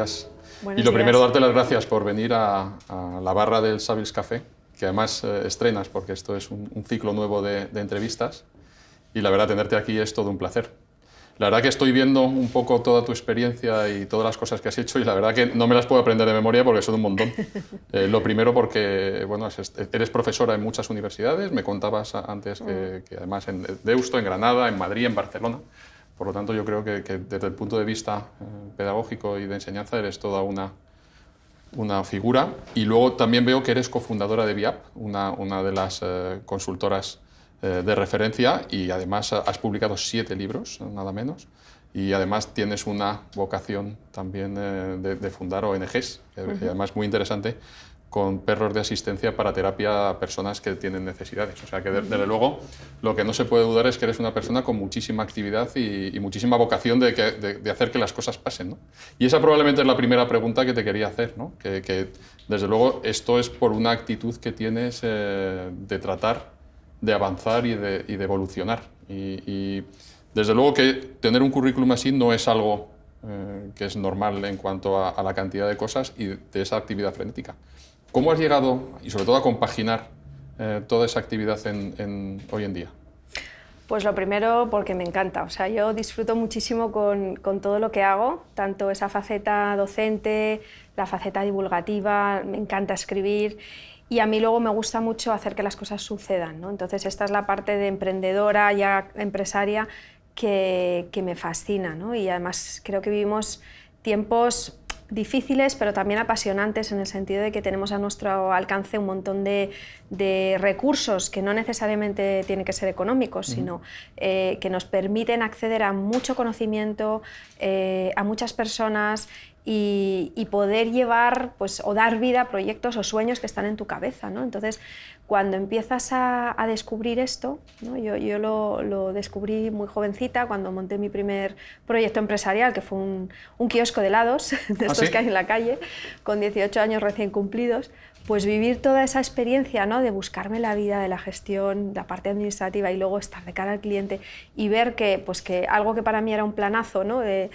días. Buenos Y lo primero, días. darte las gracias por venir a la barra del Savills Café, que además estrenas, porque esto es un ciclo nuevo de entrevistas. Y la verdad, tenerte aquí es todo un placer. La verdad que estoy viendo un poco toda tu experiencia y todas las cosas que has hecho y la verdad que no me las puedo aprender de memoria porque son un montón. Lo primero porque bueno, eres profesora en muchas universidades, me contabas antes que además en Deusto, en Granada, en Madrid, en Barcelona. Por lo tanto, yo creo que desde el punto de vista pedagógico y de enseñanza eres toda una figura. Y luego también veo que eres cofundadora de VIAP, una de las consultoras de referencia, y además has publicado 7 libros, nada menos, y además tienes una vocación también de fundar ONGs, y además muy interesante, con perros de asistencia para terapia a personas que tienen necesidades. O sea que desde luego lo que no se puede dudar es que eres una persona con muchísima actividad y muchísima vocación de hacer que las cosas pasen, ¿no? Y esa probablemente es la primera pregunta que te quería hacer, ¿no? Que desde luego esto es por una actitud que tienes de tratar de avanzar y de evolucionar. Y desde luego que tener un currículum así no es algo que es normal en cuanto a la cantidad de cosas y de esa actividad frenética. ¿Cómo has llegado, y sobre todo, a compaginar toda esa actividad hoy en día? Pues lo primero, porque me encanta. O sea, yo disfruto muchísimo con todo lo que hago, tanto esa faceta docente, la faceta divulgativa, me encanta escribir. Y a mí luego me gusta mucho hacer que las cosas sucedan, ¿no? Entonces esta es la parte de emprendedora, ya empresaria, que me fascina, ¿no? Y además creo que vivimos tiempos difíciles, pero también apasionantes en el sentido de que tenemos a nuestro alcance un montón de recursos que no necesariamente tienen que ser económicos, sino que nos permiten acceder a mucho conocimiento, a muchas personas y poder llevar pues, o dar vida a proyectos o sueños que están en tu cabeza, ¿no? Entonces, cuando empiezas a descubrir esto, ¿no? Yo lo descubrí muy jovencita cuando monté mi primer proyecto empresarial, que fue un kiosco de helados, de estos ¿Sí? que hay en la calle, con 18 años recién cumplidos. Pues vivir toda esa experiencia, ¿no? De buscarme la vida de la gestión, la parte administrativa y luego estar de cara al cliente y ver que, pues que algo que para mí era un planazo, ¿no? de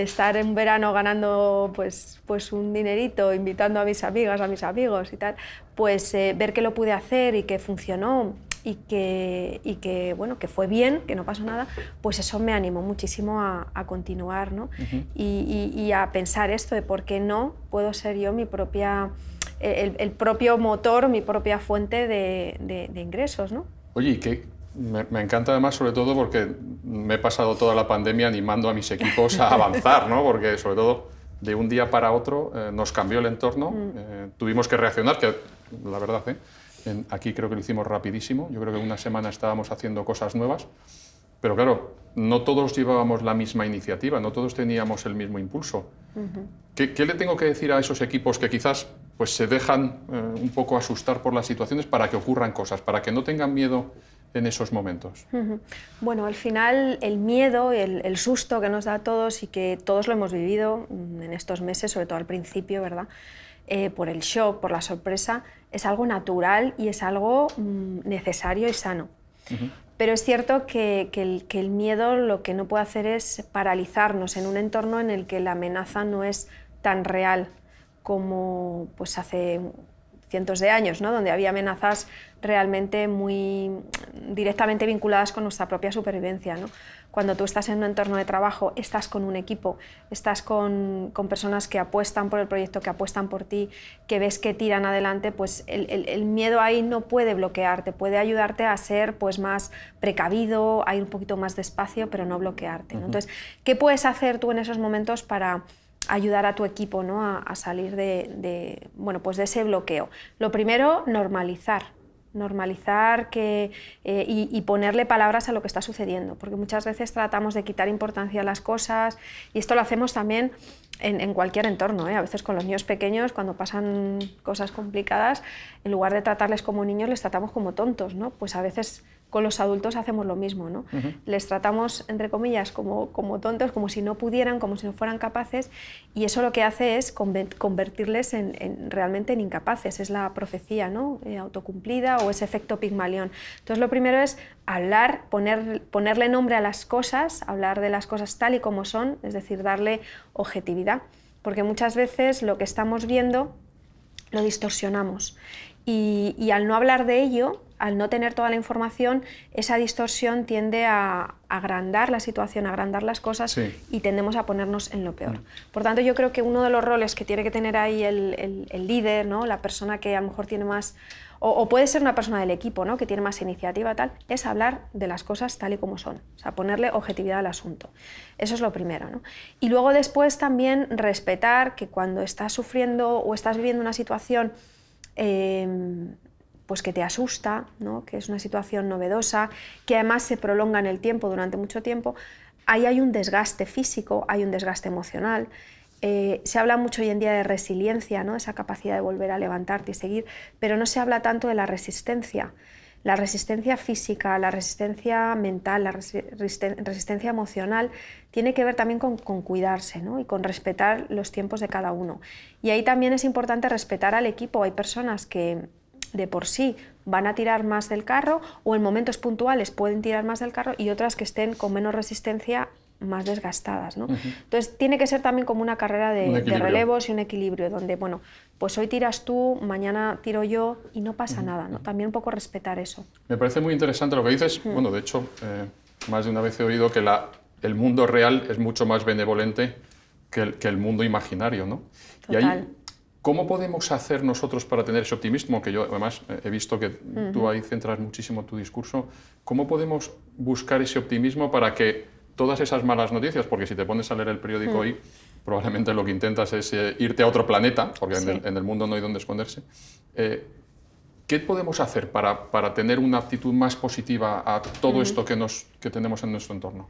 estar en verano ganando pues un dinerito, invitando a mis amigas, a mis amigos y tal, pues ver que lo pude hacer y que funcionó y que, bueno, que fue bien, que no pasó nada, pues eso me animó muchísimo a continuar, ¿no? Y a pensar esto de por qué no puedo ser yo mi propia, el propio motor, mi propia fuente de ingresos, ¿no? Oye, y que me encanta además, sobre todo porque me he pasado toda la pandemia animando a mis equipos a avanzar, ¿no? Porque sobre todo de un día para otro nos cambió el entorno, tuvimos que reaccionar, que la verdad, aquí creo que lo hicimos rapidísimo, yo creo que en una semana estábamos haciendo cosas nuevas, pero claro, no todos llevábamos la misma iniciativa, no todos teníamos el mismo impulso. ¿Qué le tengo que decir a esos equipos que quizás pues, se dejan un poco asustar por las situaciones para que ocurran cosas, para que no tengan miedo en esos momentos? Bueno, al final el miedo, el susto que nos da a todos y que todos lo hemos vivido en estos meses, sobre todo al principio, ¿verdad? Por el shock, por la sorpresa, es algo natural y es algo necesario y sano. Pero es cierto que el miedo lo que no puede hacer es paralizarnos en un entorno en el que la amenaza no es tan real como pues, hace cientos de años, ¿no? Donde había amenazas realmente muy directamente vinculadas con nuestra propia supervivencia, ¿no? Cuando tú estás en un entorno de trabajo, estás con un equipo, estás con personas que apuestan por el proyecto, que apuestan por ti, que ves que tiran adelante, pues el miedo ahí no puede bloquearte, puede ayudarte a ser pues, más precavido, a ir un poquito más despacio, pero no bloquearte, ¿no? Entonces, ¿qué puedes hacer tú en esos momentos para ayudar a tu equipo, ¿no? a salir bueno, pues de ese bloqueo? Lo primero, normalizar y ponerle palabras a lo que está sucediendo, porque muchas veces tratamos de quitar importancia a las cosas y esto lo hacemos también en cualquier entorno, ¿eh? A veces con los niños pequeños, cuando pasan cosas complicadas, en lugar de tratarles como niños, les tratamos como tontos, ¿no? Pues a veces con los adultos hacemos lo mismo, ¿no? Les tratamos, entre comillas, como tontos, como si no pudieran, como si no fueran capaces, y eso lo que hace es convertirles realmente en incapaces. Es la profecía, ¿no? Autocumplida o ese efecto Pigmalión. Entonces lo primero es hablar, ponerle nombre a las cosas, hablar de las cosas tal y como son, es decir, darle objetividad. porque muchas veces lo que estamos viendo lo distorsionamos. Y al no hablar de ello, al no tener toda la información, esa distorsión tiende a agrandar la situación, a agrandar las cosas, sí, y tendemos a ponernos en lo peor. Por tanto, yo creo que uno de los roles que tiene que tener ahí el líder, ¿no? La persona que a lo mejor tiene más, o puede ser una persona del equipo, ¿no? Que tiene más iniciativa, tal, es hablar de las cosas tal y como son, o sea, ponerle objetividad al asunto. Eso es lo primero, ¿no? Y luego después también respetar que cuando estás sufriendo o estás viviendo una situación pues que te asusta, ¿no? Que es una situación novedosa, que además se prolonga en el tiempo, durante mucho tiempo, ahí hay un desgaste físico, hay un desgaste emocional. Se habla mucho hoy en día de resiliencia, ¿no? Esa capacidad de volver a levantarte y seguir, pero no se habla tanto de la resistencia. La resistencia física, la resistencia mental, la resistencia emocional tiene que ver también con cuidarse, ¿no? Y con respetar los tiempos de cada uno. Y ahí también es importante respetar al equipo. Hay personas que de por sí van a tirar más del carro o en momentos puntuales pueden tirar más del carro y otras que estén con menos resistencia, más desgastadas, ¿no? Entonces tiene que ser también como una carrera de relevos y un equilibrio donde, bueno, pues hoy tiras tú, mañana tiro yo y no pasa nada, ¿no? También un poco respetar eso. Me parece muy interesante lo que dices. Bueno, de hecho, más de una vez he oído que el mundo real es mucho más benevolente que el mundo imaginario, ¿no? Total. Y ahí, ¿cómo podemos hacer nosotros para tener ese optimismo? Que yo además he visto que tú ahí centras muchísimo tu discurso. ¿Cómo podemos buscar ese optimismo para que todas esas malas noticias, porque si te pones a leer el periódico hoy, probablemente lo que intentas es irte a otro planeta, porque sí, en el mundo no hay donde esconderse. ¿Qué podemos hacer para tener una actitud más positiva a todo esto que tenemos en nuestro entorno?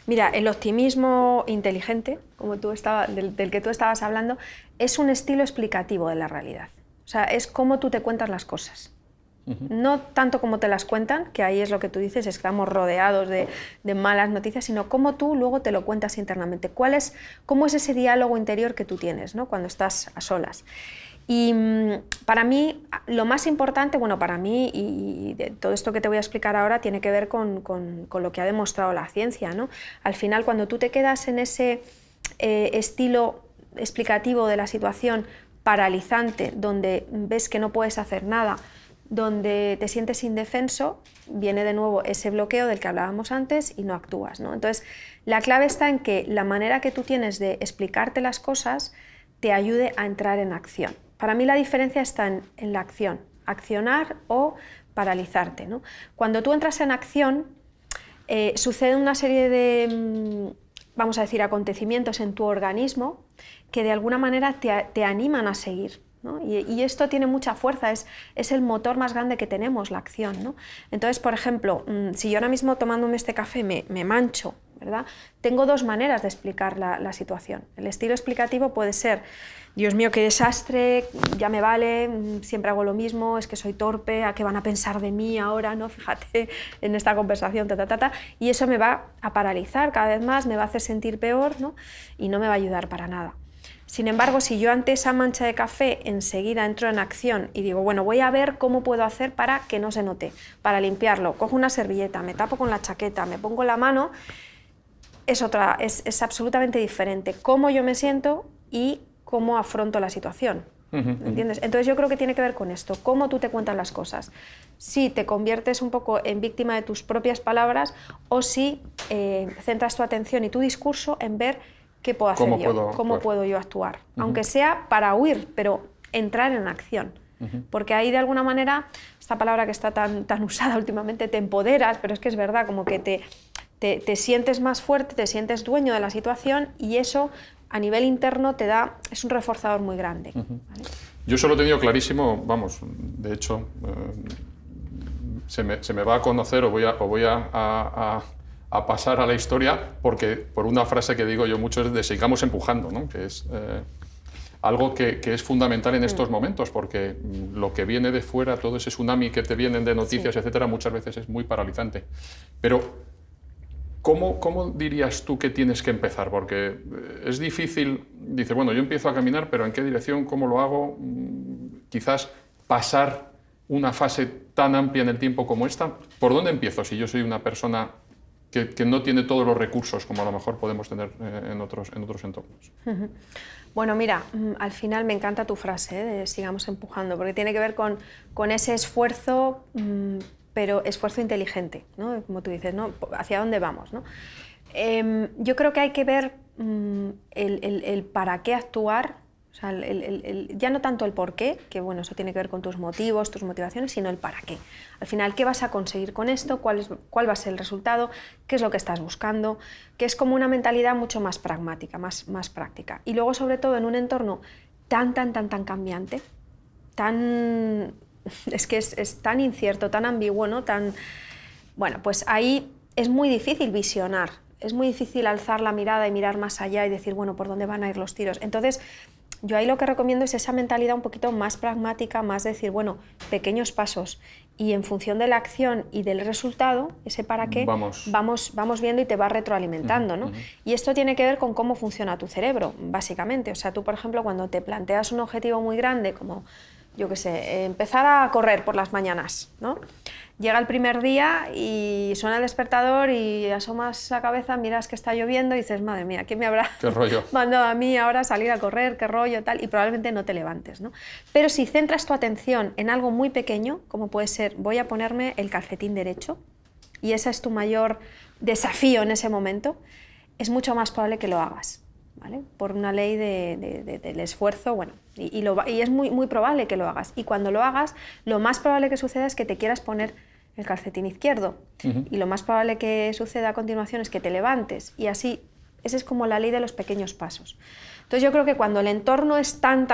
Mira, el optimismo inteligente, como del que tú estabas hablando, es un estilo explicativo de la realidad. O sea, es cómo tú te cuentas las cosas. No tanto como te las cuentan, que ahí es lo que tú dices, estamos rodeados de malas noticias, sino cómo tú luego te lo cuentas internamente. ¿Cómo es ese diálogo interior que tú tienes, ¿no? Cuando estás a solas? Y para mí, lo más importante, bueno, para mí, y de todo esto que te voy a explicar ahora, tiene que ver con lo que ha demostrado la ciencia, ¿no? Al final, cuando tú te quedas en ese estilo explicativo de la situación paralizante, donde ves que no puedes hacer nada, donde te sientes indefenso, viene de nuevo ese bloqueo del que hablábamos antes y no actúas, ¿no? Entonces, la clave está en que la manera que tú tienes de explicarte las cosas te ayude a entrar en acción. Para mí la diferencia está en la acción, accionar o paralizarte, ¿no? Cuando tú entras en acción, sucede una serie de, vamos a decir, acontecimientos en tu organismo que de alguna manera te animan a seguir, ¿no? Y esto tiene mucha fuerza, es el motor más grande que tenemos, la acción, ¿no? Entonces, por ejemplo, si yo ahora mismo tomándome este café me mancho, ¿verdad? Tengo dos maneras de explicar la situación. El estilo explicativo puede ser: Dios mío, qué desastre, ya me vale, siempre hago lo mismo, es que soy torpe, ¿a qué van a pensar de mí ahora? ¿No? Fíjate en esta conversación, y eso me va a paralizar cada vez más, me va a hacer sentir peor, ¿no? Y no me va a ayudar para nada. Sin embargo, si yo ante esa mancha de café enseguida entro en acción y digo, bueno, voy a ver cómo puedo hacer para que no se note, para limpiarlo, cojo una servilleta, me tapo con la chaqueta, me pongo la mano, es absolutamente diferente cómo yo me siento y cómo afronto la situación. ¿Entiendes? Entonces yo creo que tiene que ver con esto, cómo tú te cuentas las cosas. Si te conviertes un poco en víctima de tus propias palabras o si centras tu atención y tu discurso en ver qué puedo hacer cómo puedo yo actuar. Aunque sea para huir, pero entrar en acción. Porque ahí de alguna manera, esta palabra que está tan usada últimamente, te empoderas, pero es que es verdad, como que te sientes más fuerte, te sientes dueño de la situación y eso a nivel interno es un reforzador muy grande. ¿Vale? Yo eso lo he tenido clarísimo, vamos, de hecho, se me va a conocer o voy a pasar a la historia por una frase que digo yo mucho, es de sigamos empujando, ¿no? Que es algo que es fundamental en estos momentos, porque lo que viene de fuera, todo ese tsunami que te vienen de noticias, etcétera, muchas veces es muy paralizante. Pero ¿cómo dirías tú que tienes que empezar? Porque es difícil, dices, bueno, yo empiezo a caminar, pero ¿en qué dirección? ¿Cómo lo hago? Quizás pasar una fase tan amplia en el tiempo como esta. ¿Por dónde empiezo si yo soy una persona que no tiene todos los recursos como a lo mejor podemos tener en otros entornos. Bueno, mira, al final me encanta tu frase, de sigamos empujando, porque tiene que ver con ese esfuerzo, pero esfuerzo inteligente, ¿no? Como tú dices, ¿no? ¿Hacia dónde vamos, ¿no? Yo creo que hay que ver el para qué actuar. O sea, ya no tanto el por qué, que bueno, eso tiene que ver con tus motivos, tus motivaciones, sino el para qué. Al final, ¿qué vas a conseguir con esto? ¿Cuál va a ser el resultado? ¿Qué es lo que estás buscando? Que es como una mentalidad mucho más pragmática, más práctica. Y luego, sobre todo, en un entorno tan cambiante, es que es tan incierto, tan ambiguo, ¿no? Bueno, pues ahí es muy difícil visionar, es muy difícil alzar la mirada y mirar más allá y decir, bueno, ¿por dónde van a ir los tiros? Entonces, yo ahí lo que recomiendo es esa mentalidad un poquito más pragmática, más de decir, bueno, pequeños pasos, y en función de la acción y del resultado, ese para qué, vamos viendo y te vas retroalimentando, ¿no? Y esto tiene que ver con cómo funciona tu cerebro, básicamente. O sea, tú, por ejemplo, cuando te planteas un objetivo muy grande, como, yo qué sé, empezar a correr por las mañanas, ¿no? Llega el primer día y suena el despertador y asomas la cabeza, miras que está lloviendo y dices, madre mía, ¿quién me habrá mandado a mí ahora a salir a correr? ¿Qué rollo? Tal, y probablemente no te levantes, ¿no? Pero si centras tu atención en algo muy pequeño, como puede ser, voy a ponerme el calcetín derecho, y ese es tu mayor desafío en ese momento, es mucho más probable que lo hagas, ¿vale? Por una ley del esfuerzo, bueno, y es muy probable que lo hagas. Y cuando lo hagas, lo más probable que suceda es que te quieras poner el calcetín izquierdo. Y lo más probable que suceda a continuación es que te levantes. Y así, esa es como la ley de los pequeños pasos. Entonces yo creo que cuando el entorno es tan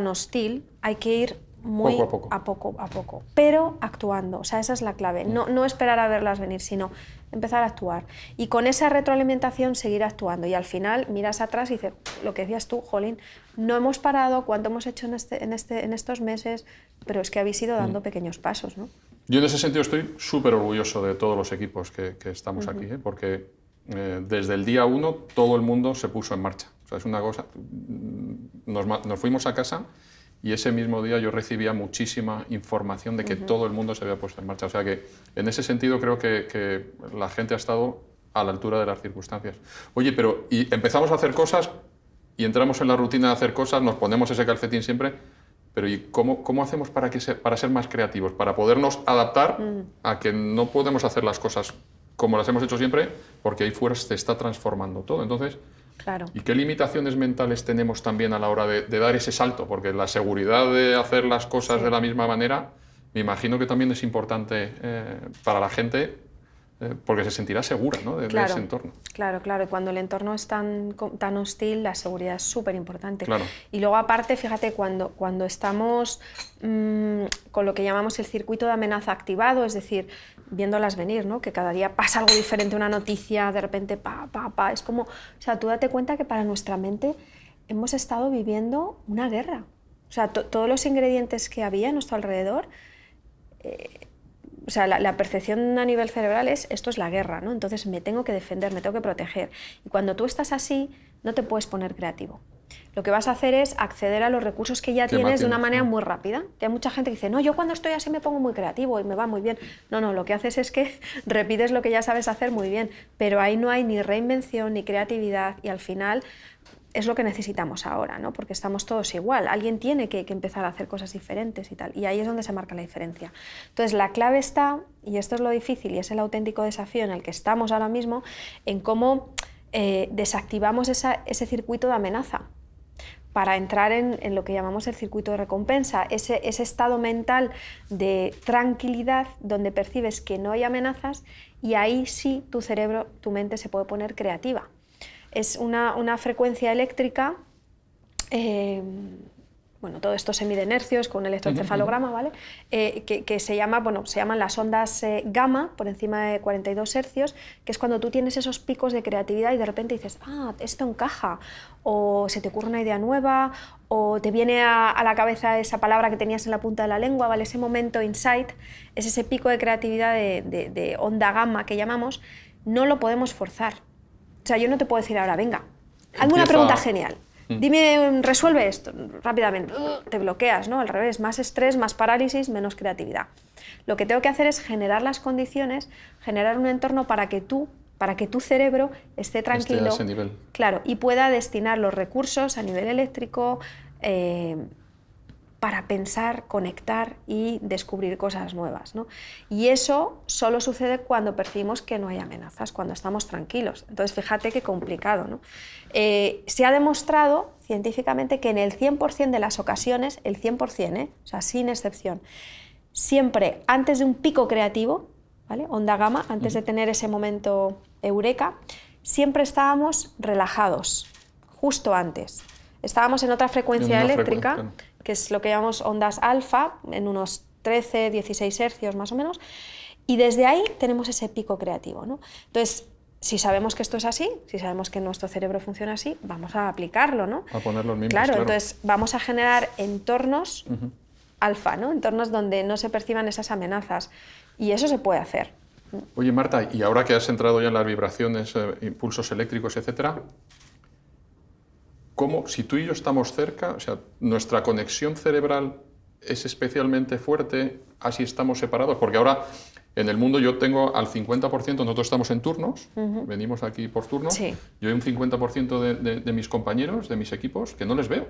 hostil, hay que ir muy poco a poco, pero actuando. O sea, esa es la clave. No esperar a verlas venir, sino empezar a actuar. Y con esa retroalimentación seguir actuando. Y al final miras atrás y dices, lo que decías tú, jolín, no hemos parado, cuánto hemos hecho en estos meses, pero es que habéis ido dando pequeños pasos, ¿no? Yo en ese sentido estoy súper orgulloso de todos los equipos que estamos aquí, porque desde el día 1 todo el mundo se puso en marcha. O sea, es una cosa, nos fuimos a casa y ese mismo día yo recibía muchísima información de que todo el mundo se había puesto en marcha. O sea que en ese sentido creo que la gente ha estado a la altura de las circunstancias. Oye, pero y empezamos a hacer cosas y entramos en la rutina de hacer cosas, nos ponemos ese calcetín siempre, pero ¿y cómo hacemos para ser más creativos? Para podernos adaptar a que no podemos hacer las cosas como las hemos hecho siempre, porque ahí fuera se está transformando todo. Entonces, claro. ¿Y qué limitaciones mentales tenemos también a la hora de dar ese salto? Porque la seguridad de hacer las cosas de la misma manera, me imagino que también es importante para la gente, porque se sentirá segura, ¿no? de ese entorno. Claro. Y cuando el entorno es tan hostil, la seguridad es súper importante. Claro. Y luego, aparte, fíjate, cuando estamos con lo que llamamos el circuito de amenaza activado, es decir, viéndolas venir, ¿no? Que cada día pasa algo diferente, una noticia, de repente, es como... O sea, tú date cuenta que para nuestra mente hemos estado viviendo una guerra. O sea, todos los ingredientes que había a nuestro alrededor... O sea, la percepción a nivel cerebral es, esto es la guerra, ¿no? Entonces me tengo que defender, me tengo que proteger. Y cuando tú estás así, no te puedes poner creativo. Lo que vas a hacer es acceder a los recursos que ya tienes de una manera muy rápida. Y hay mucha gente que dice, no, yo cuando estoy así me pongo muy creativo y me va muy bien. No, lo que haces es que repites lo que ya sabes hacer muy bien, pero ahí no hay ni reinvención ni creatividad y al final... es lo que necesitamos ahora, ¿no? Porque estamos todos igual, alguien tiene que empezar a hacer cosas diferentes y tal, y ahí es donde se marca la diferencia. Entonces la clave está, y esto es lo difícil y es el auténtico desafío en el que estamos ahora mismo, en cómo desactivamos ese circuito de amenaza para entrar en lo que llamamos el circuito de recompensa, ese estado mental de tranquilidad donde percibes que no hay amenazas y ahí sí tu cerebro, tu mente se puede poner creativa. Es una frecuencia eléctrica, bueno, todo esto se mide en hercios con un electroencefalograma, ¿vale? Que se llaman las ondas gamma, por encima de 42 hercios, que es cuando tú tienes esos picos de creatividad y de repente dices, esto encaja, o se te ocurre una idea nueva, o te viene a la cabeza esa palabra que tenías en la punta de la lengua, ¿vale? Ese momento insight, es ese pico de creatividad de onda gamma que llamamos, no lo podemos forzar. O sea, yo no te puedo decir ahora, venga, hazme una pregunta genial, dime, resuelve esto rápidamente, te bloqueas, ¿no? Al revés, más estrés, más parálisis, menos creatividad. Lo que tengo que hacer es generar las condiciones, generar un entorno para que tú para que tu cerebro esté tranquilo, a ese nivel. Claro, y pueda destinar los recursos a nivel eléctrico para pensar, conectar y descubrir cosas nuevas, ¿no? Y eso solo sucede cuando percibimos que no hay amenazas, cuando estamos tranquilos. Entonces, fíjate qué complicado, ¿no? Se ha demostrado científicamente que en el 100% de las ocasiones, el 100%, o sea, sin excepción, siempre antes de un pico creativo, ¿vale? Onda gamma, antes de tener ese momento eureka, siempre estábamos relajados, justo antes. Estábamos en otra frecuencia eléctrica, que es lo que llamamos ondas alfa, en unos 13, 16 hercios más o menos, y desde ahí tenemos ese pico creativo, ¿no? Entonces, si sabemos que esto es así, si sabemos que nuestro cerebro funciona así, vamos a aplicarlo, ¿no? A poner los mismos, claro. Entonces vamos a generar entornos alfa, ¿no? Entornos donde no se perciban esas amenazas, y eso se puede hacer. Oye, Marta, y ahora que has entrado ya en las vibraciones, impulsos eléctricos, etcétera, ¿cómo, si tú y yo estamos cerca, o sea, nuestra conexión cerebral es especialmente fuerte así estamos separados? Porque ahora en el mundo yo tengo al 50%, nosotros estamos en turnos, venimos aquí por turnos, sí. Yo hay un 50% de mis compañeros, de mis equipos, que no les veo.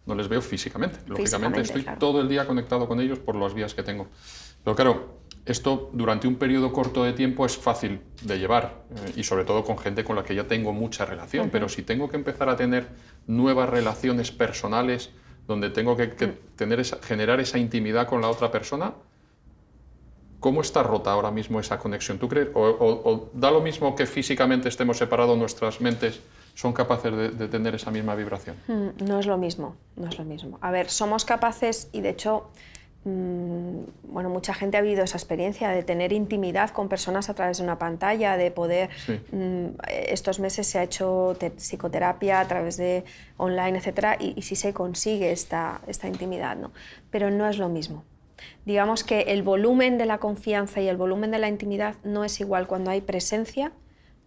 No les veo físicamente. Lógicamente estoy todo el día conectado con ellos por las vías que tengo. Pero claro, esto durante un periodo corto de tiempo es fácil de llevar y sobre todo con gente con la que ya tengo mucha relación, pero si tengo que empezar a tener nuevas relaciones personales donde tengo que generar esa intimidad con la otra persona, ¿cómo está rota ahora mismo esa conexión? ¿Tú crees? ¿O da lo mismo que físicamente estemos separados, nuestras mentes son capaces de tener esa misma vibración? No es lo mismo, no es lo mismo. A ver, somos capaces, y de hecho bueno, mucha gente ha vivido esa experiencia de tener intimidad con personas a través de una pantalla, de poder... Sí. Estos meses se ha hecho psicoterapia a través de online, etcétera, y sí se consigue esta intimidad, ¿no? Pero no es lo mismo. Digamos que el volumen de la confianza y el volumen de la intimidad no es igual cuando hay presencia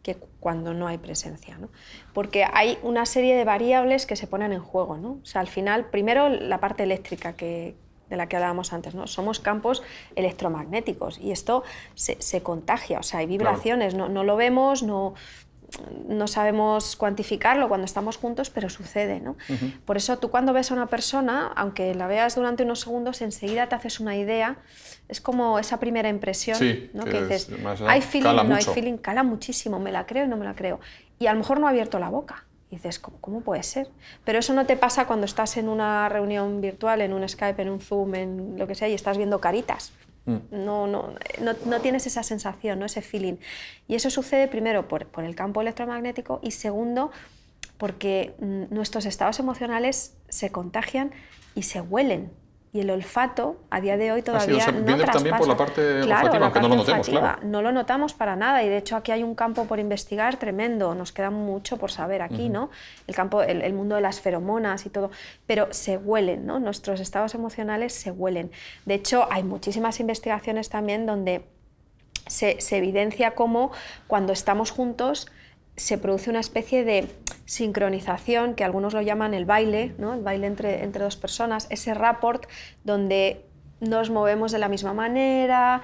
que cuando no hay presencia, ¿no? Porque hay una serie de variables que se ponen en juego, ¿no? O sea, al final, primero la parte eléctrica de la que hablábamos antes, ¿no? Somos campos electromagnéticos y esto se contagia, o sea, hay vibraciones, claro. No lo vemos, no sabemos cuantificarlo cuando estamos juntos, pero sucede, ¿no? Por eso tú cuando ves a una persona, aunque la veas durante unos segundos, enseguida te haces una idea, es como esa primera impresión, sí, ¿no? Que dices, hay feeling, no hay feeling, cala muchísimo, me la creo y no me la creo. Y a lo mejor no ha abierto la boca. Y dices, ¿cómo puede ser? Pero eso no te pasa cuando estás en una reunión virtual, en un Skype, en un Zoom, en lo que sea, y estás viendo caritas. No tienes esa sensación, ¿no? Ese feeling. Y eso sucede primero por el campo electromagnético y segundo porque nuestros estados emocionales se contagian y se huelen. Y el olfato, a día de hoy, todavía no traspasa. Viene también por la parte olfativa, aunque no lo notemos, claro. No lo notamos para nada, y de hecho aquí hay un campo por investigar tremendo, nos queda mucho por saber aquí, ¿no? El campo, el mundo de las feromonas y todo, pero se huelen, ¿no? Nuestros estados emocionales se huelen. De hecho, hay muchísimas investigaciones también donde se evidencia cómo cuando estamos juntos se produce una especie de sincronización, que algunos lo llaman el baile, ¿no? El baile entre dos personas, ese rapport donde nos movemos de la misma manera,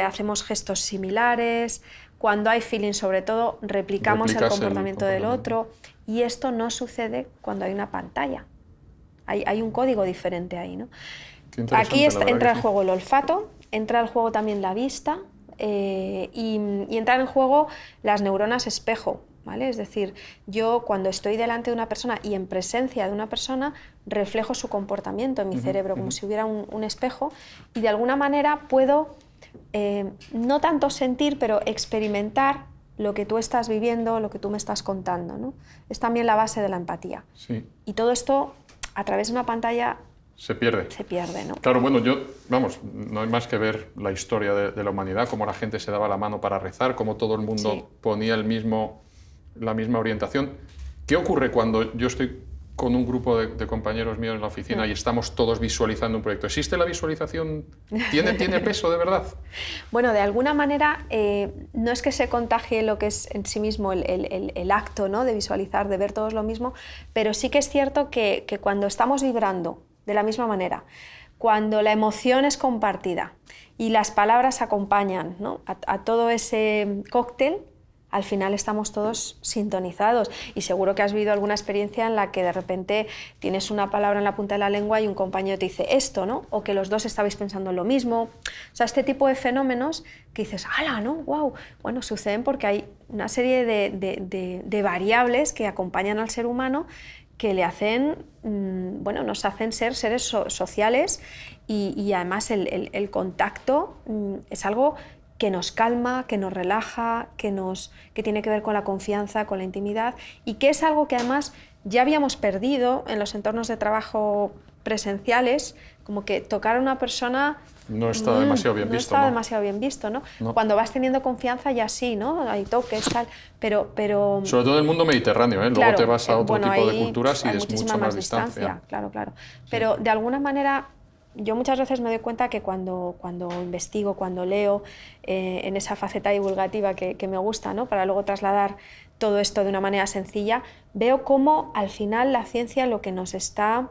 hacemos gestos similares, cuando hay feeling sobre todo replicamos el comportamiento del otro, y esto no sucede cuando hay una pantalla, hay un código diferente ahí, ¿no? Aquí entra en juego el olfato, entra en juego también la vista, y entran en juego las neuronas espejo, ¿vale? Es decir, yo cuando estoy delante de una persona y en presencia de una persona reflejo su comportamiento en mi cerebro como si hubiera un espejo, y de alguna manera puedo no tanto sentir, pero experimentar lo que tú estás viviendo, lo que tú me estás contando, ¿no? Es también la base de la empatía. Sí. Y todo esto a través de una pantalla se pierde. Se pierde, ¿no? Claro, bueno, no hay más que ver la historia de la humanidad, cómo la gente se daba la mano para rezar, cómo todo el mundo ponía la misma orientación. ¿Qué ocurre cuando yo estoy con un grupo de compañeros míos en la oficina y estamos todos visualizando un proyecto? ¿Existe la visualización? ¿Tiene peso de verdad? Bueno, de alguna manera no es que se contagie lo que es en sí mismo el acto, ¿no? De visualizar, de ver todos lo mismo, pero sí que es cierto que cuando estamos vibrando de la misma manera, cuando la emoción es compartida y las palabras acompañan, ¿no?, a todo ese cóctel, al final estamos todos sintonizados. Y seguro que has vivido alguna experiencia en la que de repente tienes una palabra en la punta de la lengua y un compañero te dice esto, ¿no? O que los dos estabais pensando en lo mismo. O sea, este tipo de fenómenos que dices, ¡hala!, ¿no? ¡Wow! Bueno, suceden porque hay una serie de variables que acompañan al ser humano que le hacen, bueno, nos hacen ser seres sociales y además el contacto es algo que nos calma, que nos relaja, que tiene que ver con la confianza, con la intimidad, y que es algo que además ya habíamos perdido en los entornos de trabajo presenciales, como que tocar a una persona no está demasiado bien no visto. Está ¿no? demasiado bien visto, ¿no? No. Cuando vas teniendo confianza ya sí, ¿no? Hay toques, tal, pero... Sobre todo en el mundo mediterráneo, ¿eh? Claro, luego te vas a otro bueno, tipo de ahí, culturas y hay es muchísima mucho más distancia. Claro, claro. Pero de alguna manera... Yo muchas veces me doy cuenta que cuando investigo, cuando leo en esa faceta divulgativa que me gusta, ¿no?, para luego trasladar todo esto de una manera sencilla, veo cómo al final la ciencia lo que nos está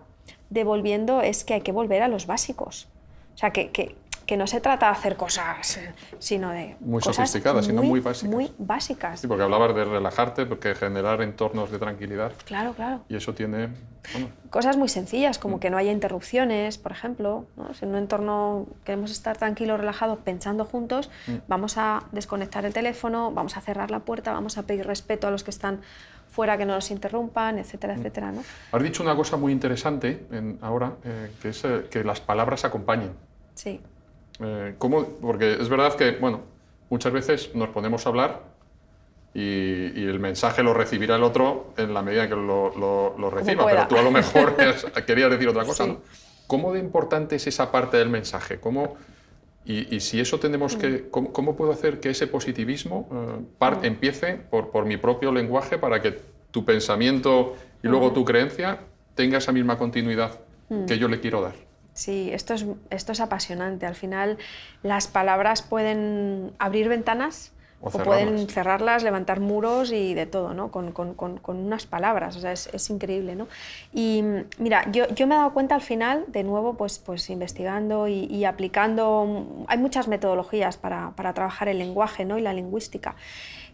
devolviendo es que hay que volver a los básicos. O sea, que no se trata de hacer cosas, sino de muy cosas sofisticadas, sino muy básicas. Muy básicas. Sí, porque hablabas de relajarte, porque generar entornos de tranquilidad. Claro, claro. Y eso tiene... Bueno, cosas muy sencillas, como que no haya interrupciones, por ejemplo, ¿no? Si en un entorno queremos estar tranquilos, relajados, pensando juntos, vamos a desconectar el teléfono, vamos a cerrar la puerta, vamos a pedir respeto a los que están fuera, que no nos interrumpan, etcétera, etcétera, ¿no? Has dicho una cosa muy interesante ahora, que es que las palabras acompañen. Sí. ¿Cómo? Porque es verdad que, bueno, muchas veces nos ponemos a hablar y el mensaje lo recibirá el otro en la medida que lo reciba, pero tú a lo mejor querías decir otra cosa, sí. ¿No? ¿Cómo de importante es esa parte del mensaje? Y si eso tenemos que... ¿Cómo puedo hacer que ese positivismo empiece por mi propio lenguaje para que tu pensamiento y luego tu creencia tenga esa misma continuidad que yo le quiero dar? Sí, esto es apasionante. Al final las palabras pueden abrir ventanas o pueden cerrarlas, levantar muros y de todo, ¿no? Con unas palabras, o sea, es increíble, ¿no? Y mira, yo me he dado cuenta al final, de nuevo, pues investigando y aplicando, hay muchas metodologías para trabajar el lenguaje, ¿no?, y la lingüística,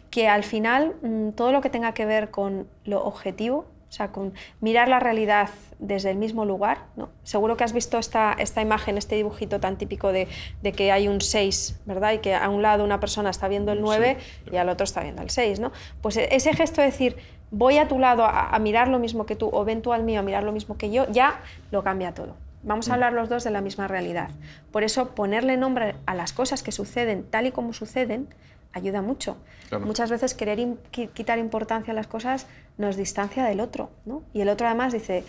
que al final todo lo que tenga que ver con lo objetivo, o sea, con mirar la realidad desde el mismo lugar, ¿no? Seguro que has visto esta imagen, este dibujito tan típico de que hay un 6, ¿verdad? Y que a un lado una persona está viendo el 9 sí, y al otro está viendo el 6, ¿no? Pues ese gesto de decir, voy a tu lado a mirar lo mismo que tú, o ven tú al mío a mirar lo mismo que yo, ya lo cambia todo. Vamos a hablar los dos de la misma realidad. Por eso, ponerle nombre a las cosas que suceden tal y como suceden ayuda mucho. Claro. Muchas veces querer quitar importancia a las cosas nos distancia del otro, ¿no? Y el otro además dice,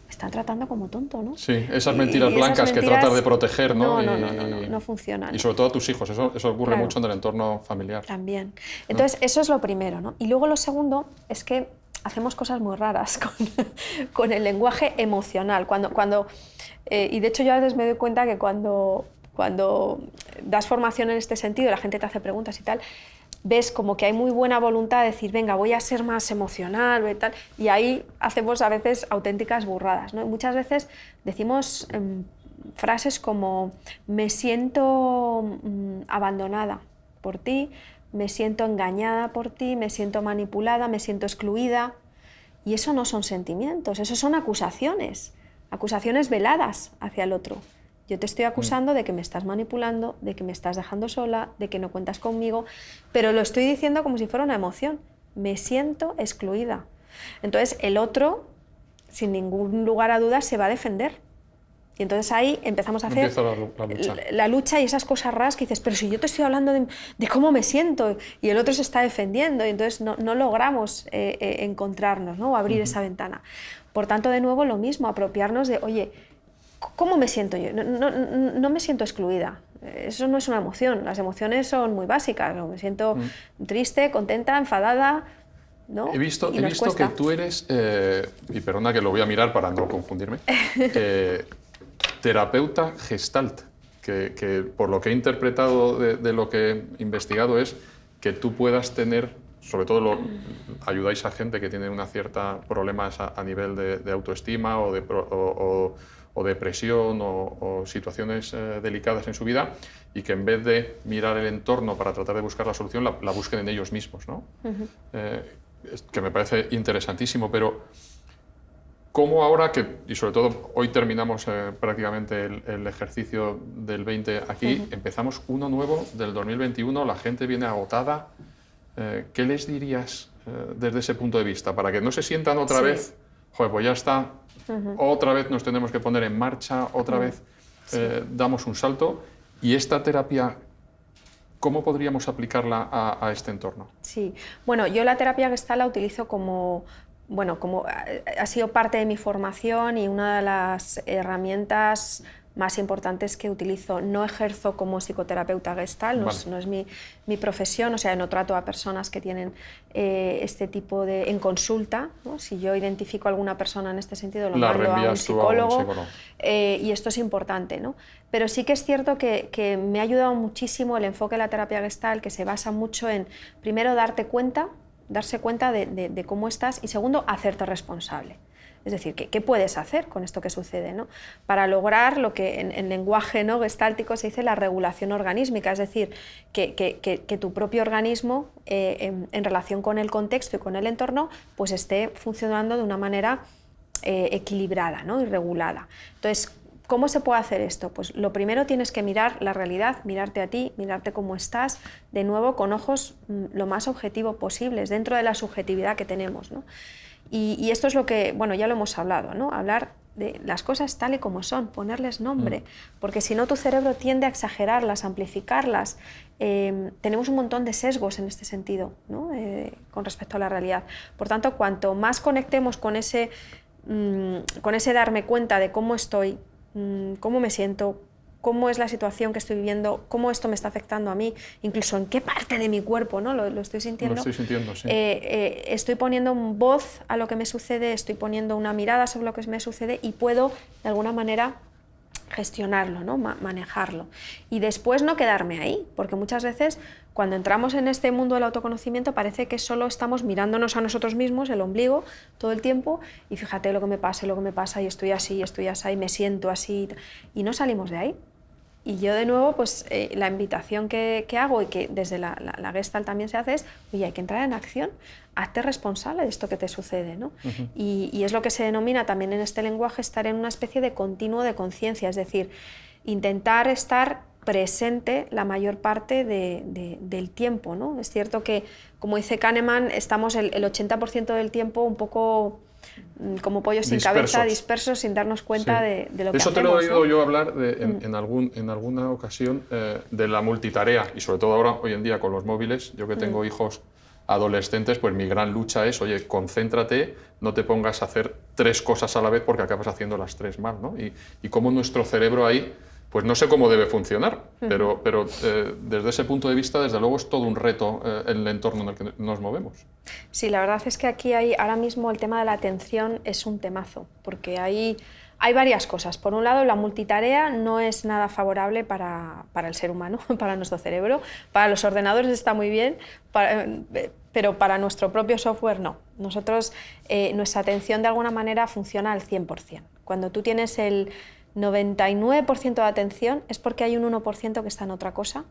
me están tratando como tonto, ¿no? Sí, esas mentiras blancas que tratas de proteger, ¿no? No funcionan. Y sobre todo a tus hijos, eso ocurre claro, mucho en el entorno familiar. También. Entonces, eso es lo primero, ¿no? Y luego lo segundo es que hacemos cosas muy raras con el lenguaje emocional. Y de hecho yo a veces me doy cuenta que cuando das formación en este sentido, la gente te hace preguntas y tal, ves como que hay muy buena voluntad de decir, venga, voy a ser más emocional y tal, y ahí hacemos a veces auténticas burradas, ¿no? Y muchas veces decimos frases como, me siento abandonada por ti, me siento engañada por ti, me siento manipulada, me siento excluida, y eso no son sentimientos, eso son acusaciones veladas hacia el otro. Yo te estoy acusando de que me estás manipulando, de que me estás dejando sola, de que no cuentas conmigo, pero lo estoy diciendo como si fuera una emoción. Me siento excluida. Entonces el otro, sin ningún lugar a dudas, se va a defender. Y entonces ahí empezamos a hacer la lucha y esas cosas raras que dices, pero si yo te estoy hablando de cómo me siento y el otro se está defendiendo, y entonces no logramos encontrarnos, ¿no? O abrir esa ventana. Por tanto, de nuevo, lo mismo, apropiarnos de, oye, ¿cómo me siento yo? No me siento excluida. Eso no es una emoción. Las emociones son muy básicas. Me siento triste, contenta, enfadada, ¿no? He visto que tú eres, y perdona que lo voy a mirar para no confundirme, terapeuta gestalt, que por lo que he interpretado de lo que he investigado es que tú puedas tener, sobre todo ayudáis a gente que tiene una cierta problemas a nivel de autoestima o o depresión o situaciones delicadas en su vida, y que en vez de mirar el entorno para tratar de buscar la solución, la busquen en ellos mismos, ¿no? Que me parece interesantísimo, pero ¿cómo ahora y sobre todo hoy terminamos prácticamente el ejercicio del 20 aquí, empezamos uno nuevo del 2021, la gente viene agotada, ¿qué les dirías desde ese punto de vista? Para que no se sientan otra vez, joder, pues ya está, otra vez nos tenemos que poner en marcha, otra vez damos un salto, y esta terapia, ¿cómo podríamos aplicarla a este entorno? Sí, bueno, yo la terapia Gestalt la utilizo como ha sido parte de mi formación y una de las herramientas más importantes que utilizo. No ejerzo como psicoterapeuta Gestalt, no es mi profesión, o sea, no trato a personas que tienen este tipo en consulta, ¿no? Si yo identifico a alguna persona en este sentido, lo mando a un psicólogo, y esto es importante, ¿no? Pero sí que es cierto que me ha ayudado muchísimo el enfoque de la terapia Gestalt, que se basa mucho en, primero, darse cuenta de cómo estás, y segundo, hacerte responsable. Es decir, ¿qué puedes hacer con esto que sucede, ¿no? Para lograr lo que en lenguaje, ¿no?, gestáltico se dice la regulación organísmica, es decir, que tu propio organismo en relación con el contexto y con el entorno pues esté funcionando de una manera equilibrada, ¿no?, y regulada. Entonces, ¿cómo se puede hacer esto? Pues lo primero, tienes que mirar la realidad, mirarte a ti, mirarte cómo estás, de nuevo con ojos lo más objetivos posibles, dentro de la subjetividad que tenemos, ¿no? Y esto es lo que, bueno, ya lo hemos hablado, ¿no? Hablar de las cosas tal y como son, ponerles nombre, porque si no tu cerebro tiende a exagerarlas, a amplificarlas. Tenemos un montón de sesgos en este sentido, ¿no? Con respecto a la realidad. Por tanto, cuanto más conectemos con ese darme cuenta de cómo estoy, cómo me siento, cómo es la situación que estoy viviendo, cómo esto me está afectando a mí, incluso en qué parte de mi cuerpo, ¿no?, lo estoy sintiendo. Lo estoy sintiendo, sí. Estoy poniendo voz a lo que me sucede, estoy poniendo una mirada sobre lo que me sucede y puedo, de alguna manera, gestionarlo, ¿no?, manejarlo. Y después no quedarme ahí, porque muchas veces cuando entramos en este mundo del autoconocimiento parece que solo estamos mirándonos a nosotros mismos, el ombligo, todo el tiempo, y fíjate lo que me pasa, y estoy así, y me siento así, y no salimos de ahí. Y yo, de nuevo, pues la invitación que hago, y que desde la Gestalt también se hace, es, oye, hay que entrar en acción, hazte responsable de esto que te sucede, ¿no? Y es lo que se denomina también en este lenguaje estar en una especie de continuo de conciencia, es decir, intentar estar presente la mayor parte del tiempo, ¿no? Es cierto que, como dice Kahneman, estamos el 80% del tiempo un poco como pollos sin cabeza, dispersos, sin darnos cuenta de lo que hacemos. Eso te lo he oído yo hablar en alguna ocasión, de la multitarea, y sobre todo ahora, hoy en día, con los móviles. Yo que tengo hijos adolescentes, pues mi gran lucha es, oye, concéntrate, no te pongas a hacer 3 cosas a la vez porque acabas haciendo las 3 mal, ¿no? Y cómo nuestro cerebro ahí, pues no sé cómo debe funcionar, pero desde ese punto de vista, desde luego, es todo un reto el entorno en el que nos movemos. Sí, la verdad es que aquí ahora mismo el tema de la atención es un temazo, porque hay varias cosas. Por un lado, la multitarea no es nada favorable para el ser humano, para nuestro cerebro. Para los ordenadores está muy bien, pero para nuestro propio software no. Nosotros, nuestra atención de alguna manera funciona al 100%. Cuando tú tienes el 99% de atención es porque hay un 1% que está en otra cosa,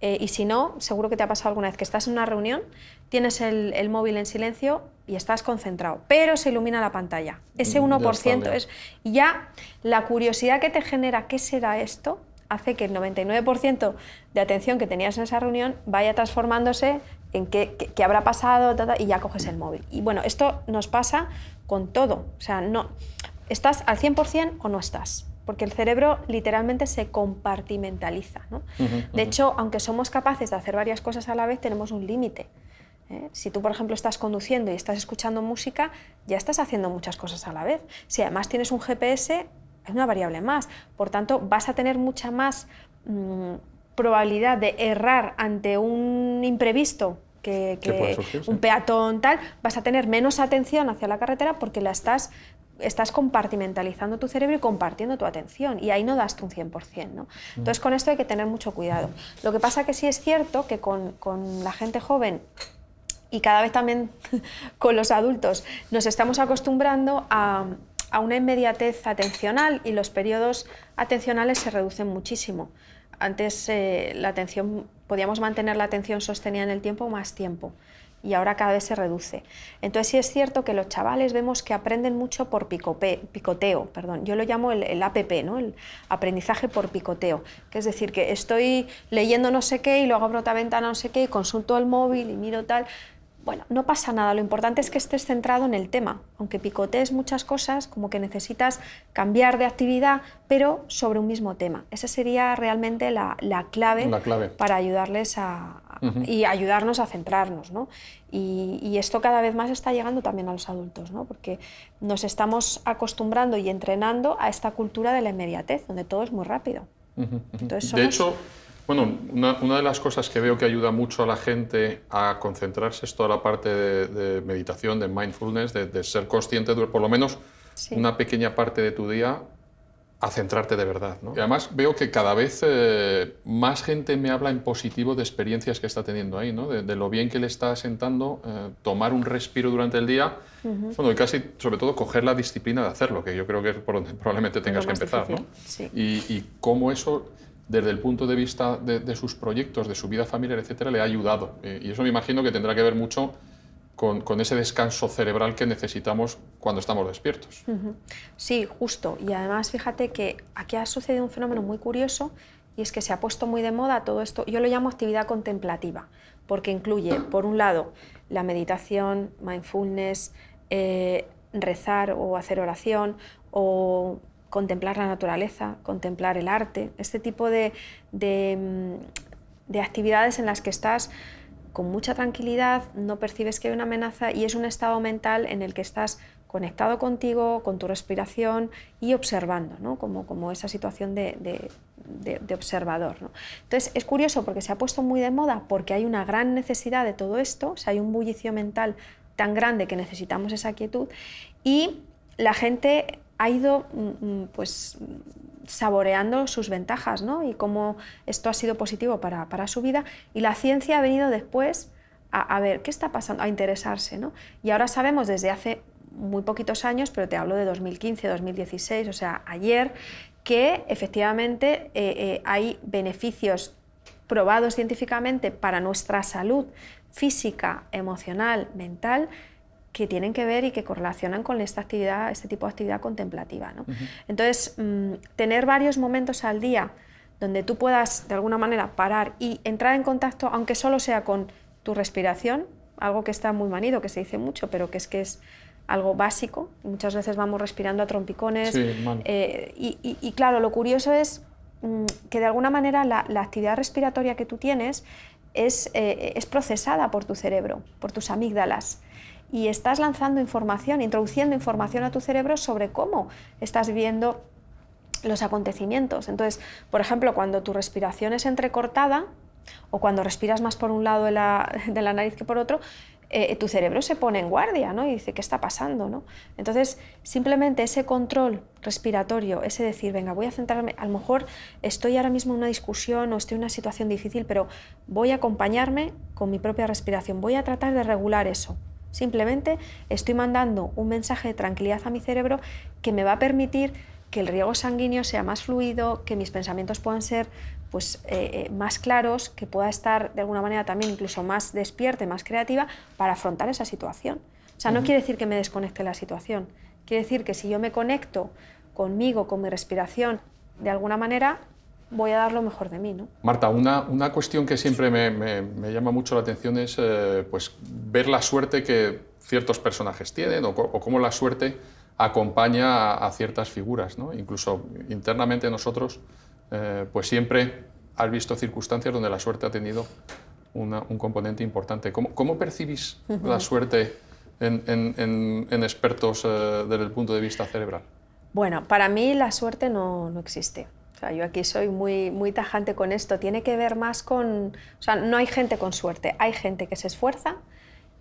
y si no, seguro que te ha pasado alguna vez que estás en una reunión, tienes el móvil en silencio y estás concentrado, pero se ilumina la pantalla. Ese 1% es ya la curiosidad que te genera, ¿qué será esto?, hace que el 99% de atención que tenías en esa reunión vaya transformándose en qué habrá pasado, y ya coges el móvil. Y bueno, esto nos pasa con todo, o sea, no ¿estás al 100% o no estás? Porque el cerebro literalmente se compartimentaliza, ¿no? De hecho, aunque somos capaces de hacer varias cosas a la vez, tenemos un límite. Si tú, por ejemplo, estás conduciendo y estás escuchando música, ya estás haciendo muchas cosas a la vez. Si además tienes un GPS, es una variable más. Por tanto, vas a tener mucha más probabilidad de errar ante un imprevisto, que un peatón, tal. Vas a tener menos atención hacia la carretera porque estás compartimentalizando tu cerebro y compartiendo tu atención, y ahí no das un 100%, ¿no? Entonces, con esto hay que tener mucho cuidado. Lo que pasa que sí es cierto que con la gente joven, y cada vez también con los adultos, nos estamos acostumbrando a a una inmediatez atencional y los periodos atencionales se reducen muchísimo. Antes podíamos mantener la atención sostenida en el tiempo más tiempo y ahora cada vez se reduce. Entonces sí es cierto que los chavales vemos que aprenden mucho por picoteo. Yo lo llamo el APP, ¿no? El aprendizaje por picoteo, que es decir, que estoy leyendo no sé qué y luego abro otra ventana no sé qué y consulto el móvil y miro tal. Bueno, no pasa nada, lo importante es que estés centrado en el tema, aunque picotees muchas cosas, como que necesitas cambiar de actividad, pero sobre un mismo tema. Esa sería realmente la clave para ayudarles y ayudarnos a centrarnos, ¿no? Y esto cada vez más está llegando también a los adultos, ¿no? Porque nos estamos acostumbrando y entrenando a esta cultura de la inmediatez, donde todo es muy rápido. Entonces, de hecho, bueno, una de las cosas que veo que ayuda mucho a la gente a concentrarse es toda la parte de meditación, de mindfulness, de ser consciente de por lo menos una pequeña parte de tu día a centrarte de verdad, ¿no? Y además veo que cada vez más gente me habla en positivo de experiencias que está teniendo ahí, ¿no? De lo bien que le está sentando tomar un respiro durante el día, bueno, y casi, sobre todo, coger la disciplina de hacerlo, que yo creo que es por donde probablemente tengas que empezar, ¿no? Sí. Y cómo eso, desde el punto de vista de sus proyectos, de su vida familiar, etcétera, le ha ayudado. Y eso me imagino que tendrá que ver mucho con ese descanso cerebral que necesitamos cuando estamos despiertos. Sí, justo. Y además, fíjate que aquí ha sucedido un fenómeno muy curioso y es que se ha puesto muy de moda todo esto. Yo lo llamo actividad contemplativa, porque incluye, por un lado, la meditación, mindfulness, rezar o hacer oración o contemplar la naturaleza, contemplar el arte, este tipo de actividades en las que estás con mucha tranquilidad, no percibes que hay una amenaza y es un estado mental en el que estás conectado contigo, con tu respiración y observando, ¿no? como esa situación de observador, ¿no? Entonces es curioso porque se ha puesto muy de moda porque hay una gran necesidad de todo esto, o sea, hay un bullicio mental tan grande que necesitamos esa quietud y la gente ha ido pues saboreando sus ventajas, ¿no? Y cómo esto ha sido positivo para su vida y la ciencia ha venido después a ver qué está pasando, a interesarse, ¿no? Y ahora sabemos desde hace muy poquitos años, pero te hablo de 2015, 2016, o sea, ayer, que efectivamente hay beneficios probados científicamente para nuestra salud física, emocional, mental, que tienen que ver y que correlacionan con esta actividad, este tipo de actividad contemplativa, ¿no? Entonces, tener varios momentos al día donde tú puedas de alguna manera parar y entrar en contacto, aunque solo sea con tu respiración, algo que está muy manido, que se dice mucho, pero que es algo básico. Muchas veces vamos respirando a trompicones. Sí, y claro, lo curioso es que de alguna manera la actividad respiratoria que tú tienes es procesada por tu cerebro, por tus amígdalas. Y estás lanzando información, introduciendo información a tu cerebro sobre cómo estás viviendo los acontecimientos. Entonces, por ejemplo, cuando tu respiración es entrecortada o cuando respiras más por un lado de la nariz que por otro, tu cerebro se pone en guardia, ¿no? Y dice, ¿qué está pasando, ¿no? Entonces, simplemente ese control respiratorio, ese decir, venga, voy a centrarme, a lo mejor estoy ahora mismo en una discusión o estoy en una situación difícil, pero voy a acompañarme con mi propia respiración, voy a tratar de regular eso. Simplemente estoy mandando un mensaje de tranquilidad a mi cerebro que me va a permitir que el riego sanguíneo sea más fluido, que mis pensamientos puedan ser pues, más claros, que pueda estar de alguna manera también incluso más despierta, más creativa para afrontar esa situación. O sea, no quiere decir que me desconecte de la situación, quiere decir que si yo me conecto conmigo, con mi respiración, de alguna manera voy a dar lo mejor de mí, ¿no? Marta, una cuestión que siempre me llama mucho la atención es pues, ver la suerte que ciertos personajes tienen o cómo la suerte acompaña a ciertas figuras, ¿no? Incluso internamente nosotros pues siempre has visto circunstancias donde la suerte ha tenido un componente importante. ¿Cómo percibís la suerte en expertos desde el punto de vista cerebral? Bueno, para mí la suerte no existe. O sea, yo aquí soy muy tajante con esto. Tiene que ver más con... O sea, no hay gente con suerte, hay gente que se esfuerza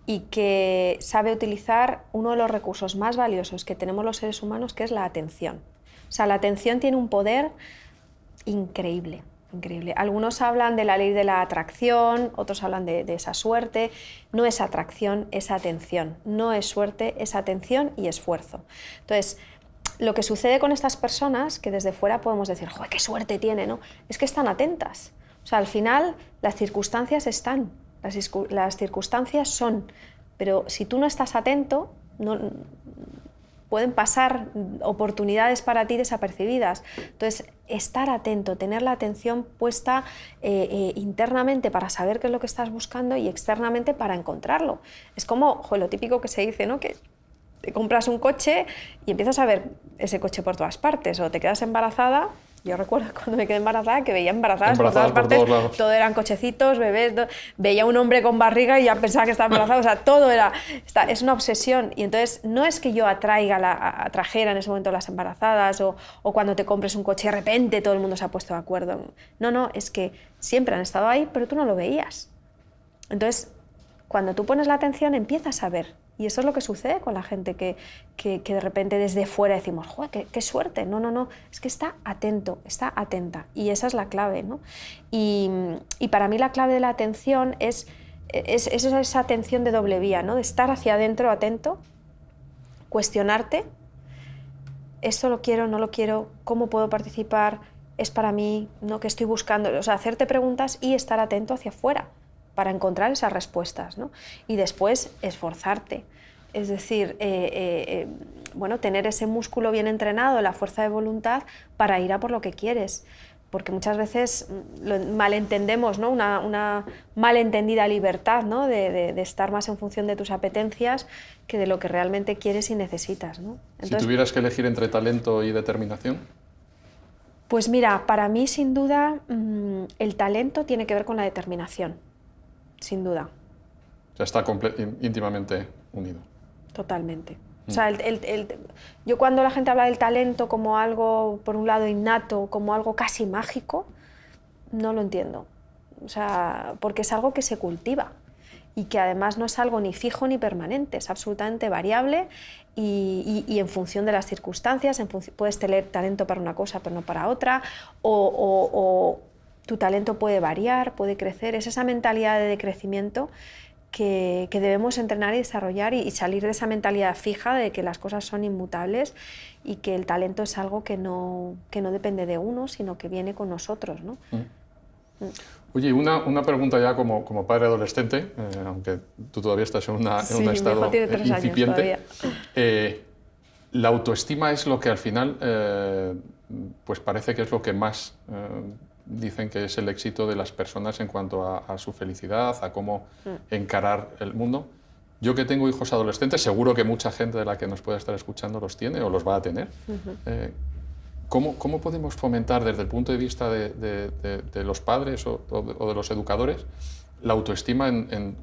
y que sabe utilizar uno de los recursos más valiosos que tenemos los seres humanos, que es la atención. O sea, la atención tiene un poder increíble, increíble. Algunos hablan de la ley de la atracción, otros hablan de esa suerte. No es atracción, es atención. No es suerte, es atención y esfuerzo. Entonces, lo que sucede con estas personas, que desde fuera podemos decir, ¡joder, qué suerte tiene!, ¿no? Es que están atentas. O sea, al final las circunstancias están, las circunstancias son, pero si tú no estás atento, pueden pasar oportunidades para ti desapercibidas. Entonces, estar atento, tener la atención puesta internamente para saber qué es lo que estás buscando y externamente para encontrarlo. Es como lo típico que se dice, ¿no? Que te compras un coche y empiezas a ver ese coche por todas partes, o te quedas embarazada. Yo recuerdo cuando me quedé embarazada que veía embarazadas por todas partes, todo eran cochecitos, bebés, veía un hombre con barriga y ya pensaba que estaba embarazada, o sea, todo era, es una obsesión. Y entonces no es que yo atrajera en ese momento las embarazadas o cuando te compres un coche y de repente todo el mundo se ha puesto de acuerdo. No, es que siempre han estado ahí, pero tú no lo veías. Entonces, cuando tú pones la atención empiezas a ver. Y eso es lo que sucede con la gente que de repente desde fuera decimos, ¡joder, qué suerte! No, es que está atento, está atenta. Y esa es la clave, ¿no? Y para mí la clave de la atención es esa atención de doble vía, ¿no? De estar hacia adentro atento, cuestionarte, esto lo quiero, no lo quiero, cómo puedo participar, es para mí, ¿no? ¿Qué estoy buscando? O sea, hacerte preguntas y estar atento hacia afuera para encontrar esas respuestas, ¿no? Y después esforzarte, es decir, tener ese músculo bien entrenado, la fuerza de voluntad para ir a por lo que quieres, porque muchas veces malentendemos, ¿no? una malentendida libertad, ¿no? de estar más en función de tus apetencias que de lo que realmente quieres y necesitas, ¿no? Entonces, si tuvieras que elegir entre talento y determinación. Pues mira, para mí sin duda el talento tiene que ver con la determinación. Sin duda. O sea, está íntimamente unido. Totalmente. O sea, yo cuando la gente habla del talento como algo, por un lado, innato, como algo casi mágico, no lo entiendo. O sea, porque es algo que se cultiva y que además no es algo ni fijo ni permanente, es absolutamente variable y en función de las circunstancias, puedes tener talento para una cosa pero no para otra, o tu talento puede variar, puede crecer. Es esa mentalidad de crecimiento que debemos entrenar y desarrollar y salir de esa mentalidad fija de que las cosas son inmutables y que el talento es algo que no depende de uno, sino que viene con nosotros, ¿no? Oye, una pregunta ya como padre adolescente, aunque tú todavía estás en un estado incipiente. La autoestima es lo que al final pues parece que es lo que más dicen que es el éxito de las personas en cuanto a su felicidad, a cómo encarar el mundo. Yo que tengo hijos adolescentes, seguro que mucha gente de la que nos puede estar escuchando los tiene o los va a tener. ¿Cómo podemos fomentar desde el punto de vista de los padres o de los educadores la autoestima en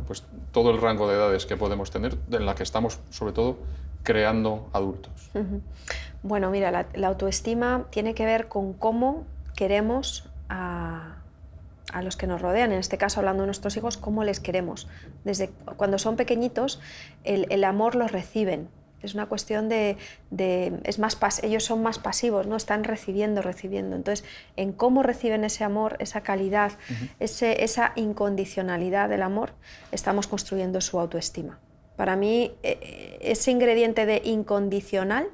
pues, todo el rango de edades que podemos tener, en la que estamos sobre todo creando adultos? Bueno, mira, la autoestima tiene que ver con cómo queremos a los que nos rodean, en este caso hablando de nuestros hijos, cómo les queremos. Desde cuando son pequeñitos, el amor los reciben. Es una cuestión ellos son más pasivos, ¿no? Están recibiendo. Entonces, en cómo reciben ese amor, esa calidad, esa incondicionalidad del amor, estamos construyendo su autoestima. Para mí, ese ingrediente de incondicional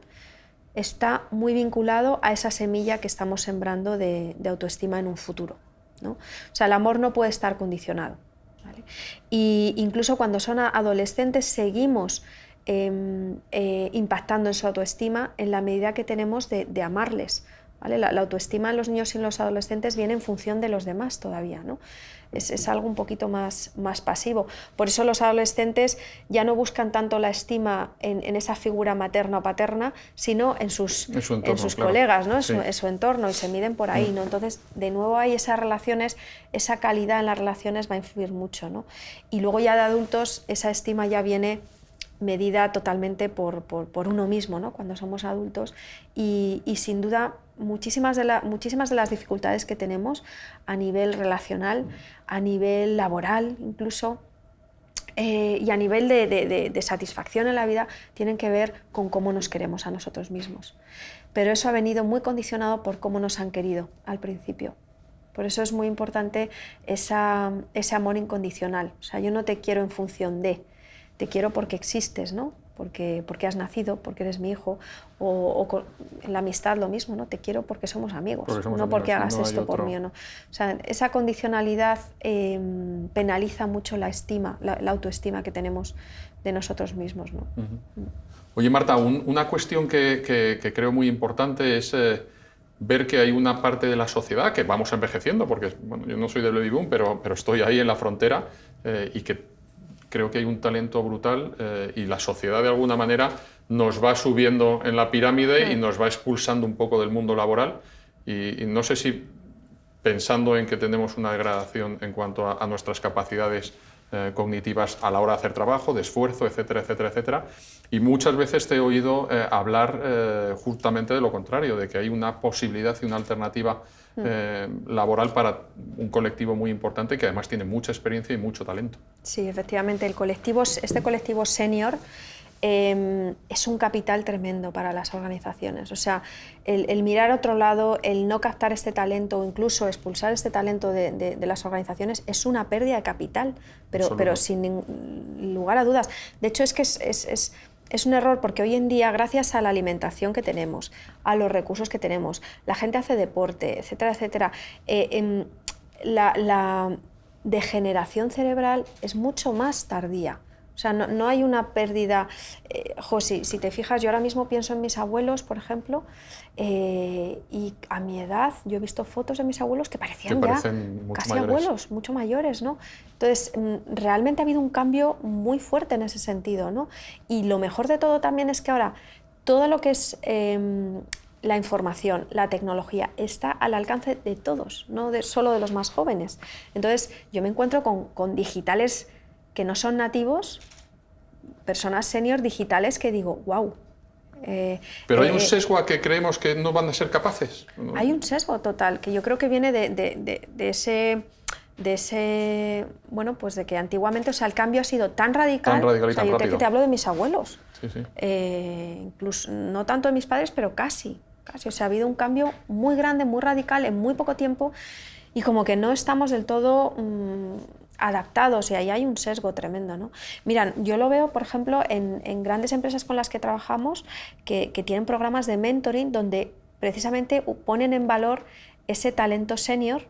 está muy vinculado a esa semilla que estamos sembrando de autoestima en un futuro, ¿no? O sea, el amor no puede estar condicionado, ¿vale? Y incluso cuando son adolescentes seguimos impactando en su autoestima en la medida que tenemos de amarles, ¿vale? La autoestima en los niños y en los adolescentes viene en función de los demás todavía, ¿no? Es algo un poquito más pasivo. Por eso los adolescentes ya no buscan tanto la estima en esa figura materna o paterna, sino en sus colegas, ¿no? En su entorno, y se miden por ahí, ¿no? Entonces, de nuevo hay esas relaciones, esa calidad en las relaciones va a influir mucho, ¿no? Y luego ya de adultos esa estima ya viene medida totalmente por uno mismo, ¿no? Cuando somos adultos y sin duda muchísimas de las dificultades que tenemos a nivel relacional, a nivel laboral incluso, y a nivel de satisfacción en la vida tienen que ver con cómo nos queremos a nosotros mismos. Pero eso ha venido muy condicionado por cómo nos han querido al principio. Por eso es muy importante ese amor incondicional. O sea, yo no te quiero en función de, te quiero porque existes, ¿no? porque has nacido, porque eres mi hijo, en la amistad lo mismo, ¿no? Te quiero porque somos amigos, porque hagas esto por mí o no. O sea, esa condicionalidad penaliza mucho la autoestima que tenemos de nosotros mismos, ¿no? Oye, Marta, una cuestión que creo muy importante es ver que hay una parte de la sociedad que vamos envejeciendo, porque bueno, yo no soy del baby boom, pero estoy ahí en la frontera y que creo que hay un talento brutal y la sociedad de alguna manera nos va subiendo en la pirámide y nos va expulsando un poco del mundo laboral y no sé si pensando en que tenemos una degradación en cuanto a nuestras capacidades cognitivas a la hora de hacer trabajo, de esfuerzo, etcétera, etcétera, etcétera. Y muchas veces te he oído hablar justamente de lo contrario, de que hay una posibilidad y una alternativa laboral para un colectivo muy importante que además tiene mucha experiencia y mucho talento. Sí, efectivamente, este colectivo senior es un capital tremendo para las organizaciones. O sea, el mirar a otro lado, el no captar este talento o incluso expulsar este talento de las organizaciones es una pérdida de capital, pero sin lugar a dudas. De hecho, es que es un error porque hoy en día, gracias a la alimentación que tenemos, a los recursos que tenemos, la gente hace deporte, etcétera, etcétera, la degeneración cerebral es mucho más tardía. O sea, no hay una pérdida. Si te fijas, yo ahora mismo pienso en mis abuelos, por ejemplo, y a mi edad yo he visto fotos de mis abuelos que parecían ya casi abuelos, mucho mayores, ¿no? Entonces, realmente ha habido un cambio muy fuerte en ese sentido, ¿no? Y lo mejor de todo también es que ahora todo lo que es la información, la tecnología, está al alcance de todos, no solo de los más jóvenes. Entonces, yo me encuentro con digitales que no son nativos, personas senior digitales que digo, wow. Pero hay un sesgo a que creemos que no van a ser capaces. Hay un sesgo total, que yo creo que viene de ese, bueno, pues de que antiguamente, o sea, el cambio ha sido tan radical, y tan rápido. Te hablo de mis abuelos, sí. Incluso no tanto de mis padres, pero casi, o sea, ha habido un cambio muy grande, muy radical en muy poco tiempo y como que no estamos del todo adaptados y ahí hay un sesgo tremendo, ¿no? Mira, yo lo veo, por ejemplo, en grandes empresas con las que trabajamos que tienen programas de mentoring donde precisamente ponen en valor ese talento senior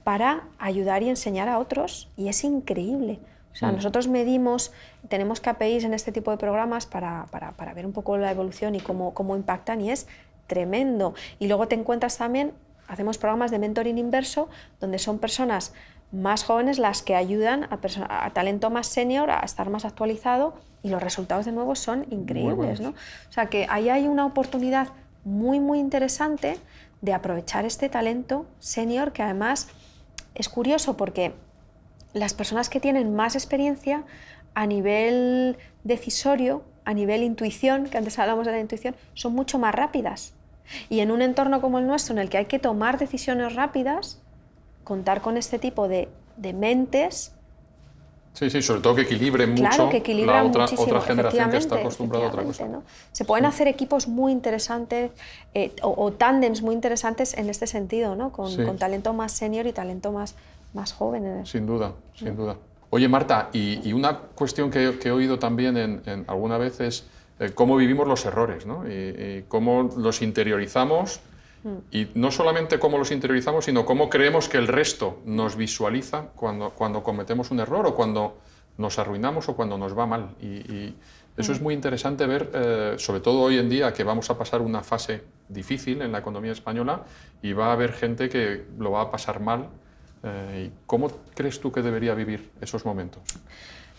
para ayudar y enseñar a otros y es increíble. O sea, nosotros medimos, tenemos KPIs en este tipo de programas para ver un poco la evolución y cómo impactan y es tremendo. Y luego te encuentras también, hacemos programas de mentoring inverso donde son personas más jóvenes las que ayudan a talento más senior a estar más actualizado y los resultados de nuevo son increíbles, ¿no? O sea que ahí hay una oportunidad muy, muy interesante de aprovechar este talento senior que además es curioso porque las personas que tienen más experiencia a nivel decisorio, a nivel intuición, que antes hablábamos de la intuición, son mucho más rápidas. Y en un entorno como el nuestro, en el que hay que tomar decisiones rápidas, contar con este tipo de mentes. Sí, sobre todo que equilibren mucho que equilibran otra generación que está acostumbrada a otra cosa. ¿no? Se pueden hacer equipos muy interesantes o tándems muy interesantes en este sentido, ¿no? Con talento más senior y talento más joven. Sin duda. Oye, Marta, y una cuestión que he oído también en alguna vez es cómo vivimos los errores, ¿no? Y cómo los interiorizamos. Y no solamente cómo los interiorizamos, sino cómo creemos que el resto nos visualiza cuando cometemos un error o cuando nos arruinamos o cuando nos va mal. Y eso es muy interesante ver, sobre todo hoy en día, que vamos a pasar una fase difícil en la economía española y va a haber gente que lo va a pasar mal. ¿Cómo crees tú que debería vivir esos momentos?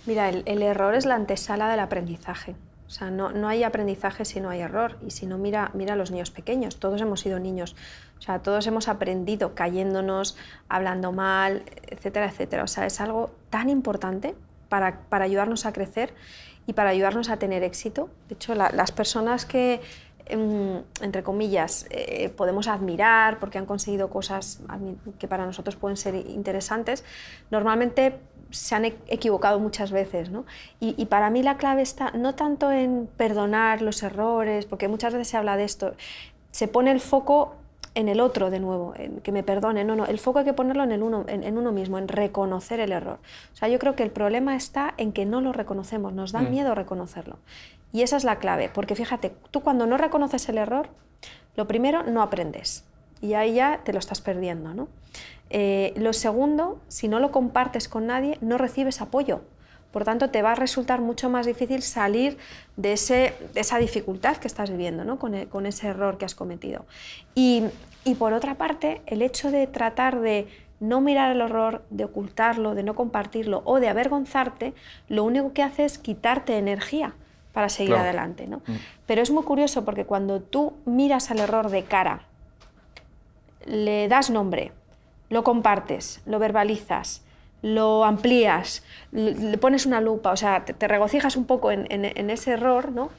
Mira, el error es la antesala del aprendizaje. O sea, no hay aprendizaje si no hay error. Y si no, mira a los niños pequeños. Todos hemos sido niños. O sea, todos hemos aprendido cayéndonos, hablando mal, etcétera, etcétera. O sea, es algo tan importante para ayudarnos a crecer y para ayudarnos a tener éxito. De hecho, las personas que, entre comillas, podemos admirar porque han conseguido cosas que para nosotros pueden ser interesantes, normalmente se han equivocado muchas veces, ¿no? Y para mí la clave está no tanto en perdonar los errores, porque muchas veces se habla de esto, se pone el foco en el otro de nuevo, en que me perdone, no, el foco hay que ponerlo en uno mismo, en reconocer el error. O sea, yo creo que el problema está en que no lo reconocemos, nos da miedo reconocerlo. Y esa es la clave, porque fíjate, tú cuando no reconoces el error, lo primero, no aprendes, y ahí ya te lo estás perdiendo, ¿no? Lo segundo, si no lo compartes con nadie, no recibes apoyo. Por tanto, te va a resultar mucho más difícil salir de esa dificultad que estás viviendo, ¿no? con ese error que has cometido. Y por otra parte, el hecho de tratar de no mirar el error, de ocultarlo, de no compartirlo o de avergonzarte, lo único que hace es quitarte energía para seguir adelante, ¿no? Pero es muy curioso porque cuando tú miras al error de cara, le das nombre, lo compartes, lo verbalizas, lo amplías, le pones una lupa, o sea, te regocijas un poco en ese error, ¿no?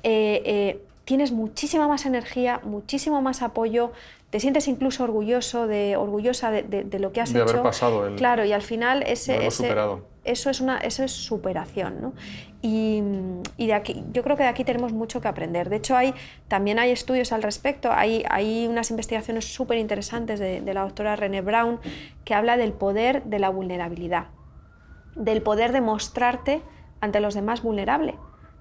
Tienes muchísima más energía, muchísimo más apoyo, te sientes incluso orgullosa de lo que has hecho. De haber pasado el... Claro, y al final superado. Eso es superación, ¿no? Y de aquí, yo creo que de aquí tenemos mucho que aprender. De hecho, también hay estudios al respecto, hay unas investigaciones súper interesantes de la doctora Brené Brown que habla del poder de la vulnerabilidad, del poder de mostrarte ante los demás vulnerable.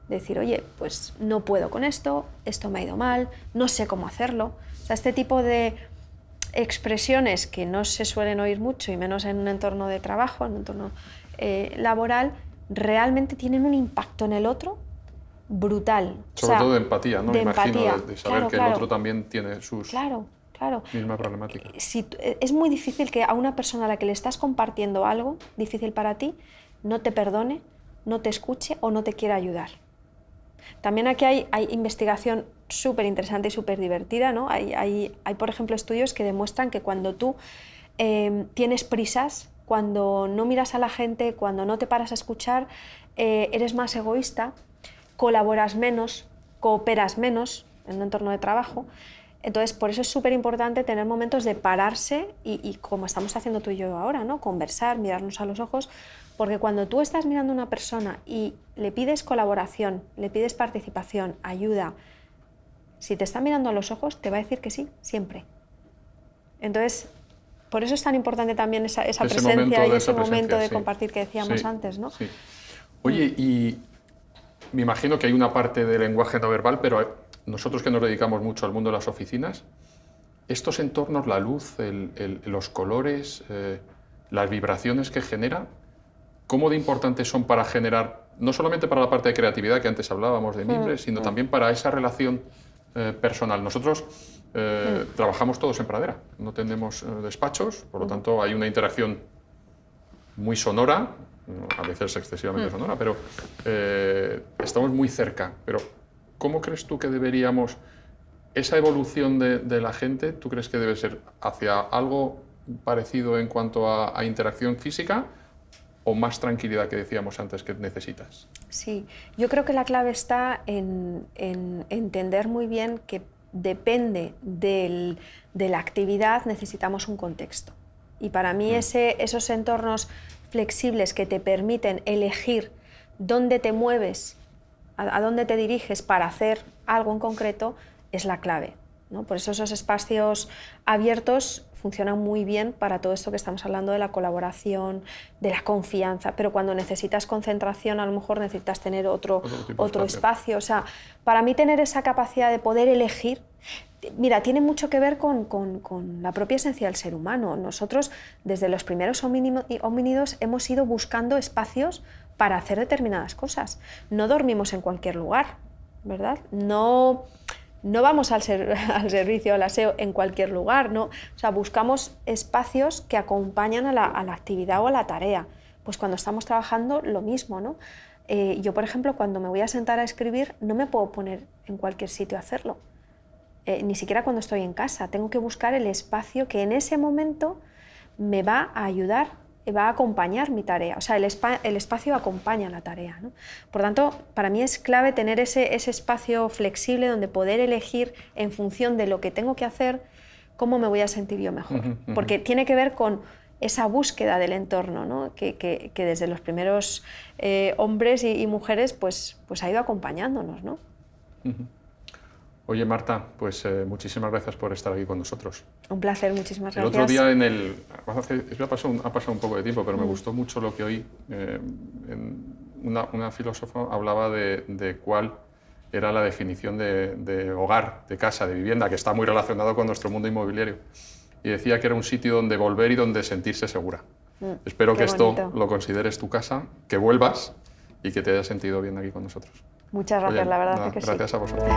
Decir, oye, pues no puedo con esto me ha ido mal, no sé cómo hacerlo. O sea, este tipo de expresiones que no se suelen oír mucho, y menos en un entorno de trabajo, en un entorno laboral, realmente tienen un impacto en el otro brutal. Sobre todo de empatía, ¿no? De empatía. Imagino, de saber que el otro también tiene sus mismas problemáticas. Es muy difícil que a una persona a la que le estás compartiendo algo difícil para ti no te perdone, no te escuche o no te quiera ayudar. También aquí hay investigación súper interesante y súper divertida, ¿no? Hay, por ejemplo, estudios que demuestran que cuando tú tienes prisas, cuando no miras a la gente, cuando no te paras a escuchar, eres más egoísta, colaboras menos, cooperas menos en un entorno de trabajo. Entonces, por eso es súper importante tener momentos de pararse y como estamos haciendo tú y yo ahora, ¿no? Conversar, mirarnos a los ojos, porque cuando tú estás mirando a una persona y le pides colaboración, le pides participación, ayuda, si te está mirando a los ojos, te va a decir que sí, siempre. Entonces, por eso es tan importante también esa presencia y ese momento de compartir que decíamos antes, ¿no? Sí. Oye, y me imagino que hay una parte de lenguaje no verbal, pero nosotros que nos dedicamos mucho al mundo de las oficinas, estos entornos, la luz, los colores, las vibraciones que genera, ¿cómo de importantes son para generar, no solamente para la parte de creatividad que antes hablábamos de Mimbre, sino también para esa relación personal? Nosotros trabajamos todos en pradera, no tenemos despachos, por lo tanto hay una interacción muy sonora, a veces excesivamente sonora, pero estamos muy cerca. Pero ¿cómo crees tú que deberíamos, esa evolución de la gente, tú crees que debe ser hacia algo parecido en cuanto a interacción física o más tranquilidad que decíamos antes que necesitas? Sí, yo creo que la clave está en entender muy bien que depende de la actividad, necesitamos un contexto. Y para mí esos entornos flexibles que te permiten elegir dónde te mueves, a dónde te diriges para hacer algo en concreto, es la clave, ¿no? Por eso esos espacios abiertos funcionan muy bien para todo esto que estamos hablando de la colaboración, de la confianza, pero cuando necesitas concentración a lo mejor necesitas tener otro espacio. O sea, para mí tener esa capacidad de poder elegir, mira, tiene mucho que ver con la propia esencia del ser humano. Nosotros desde los primeros homínidos hemos ido buscando espacios para hacer determinadas cosas. No dormimos en cualquier lugar, ¿verdad? No vamos al servicio, al aseo en cualquier lugar, ¿no? O sea, buscamos espacios que acompañan a la actividad o a la tarea. Pues cuando estamos trabajando, lo mismo, ¿no? Yo, por ejemplo, cuando me voy a sentar a escribir, no me puedo poner en cualquier sitio a hacerlo. Ni siquiera cuando estoy en casa. Tengo que buscar el espacio que en ese momento me va a ayudar, va a acompañar mi tarea. O sea, el espacio acompaña la tarea, ¿no? Por tanto, para mí es clave tener ese espacio flexible donde poder elegir en función de lo que tengo que hacer, cómo me voy a sentir yo mejor. Porque tiene que ver con esa búsqueda del entorno, ¿no? que desde los primeros hombres y mujeres pues ha ido acompañándonos, ¿no? Oye, Marta, pues muchísimas gracias por estar aquí con nosotros. Un placer, muchísimas gracias. El otro día ha pasado un poco de tiempo, pero me gustó mucho lo que oí. Una filósofa hablaba de cuál era la definición de hogar, de casa, de vivienda, que está muy relacionado con nuestro mundo inmobiliario. Y decía que era un sitio donde volver y donde sentirse segura. Espero que esto lo consideres tu casa, que vuelvas y que te hayas sentido bien aquí con nosotros. Muchas gracias, Oye, la verdad nada, es que sí. gracias a vosotros.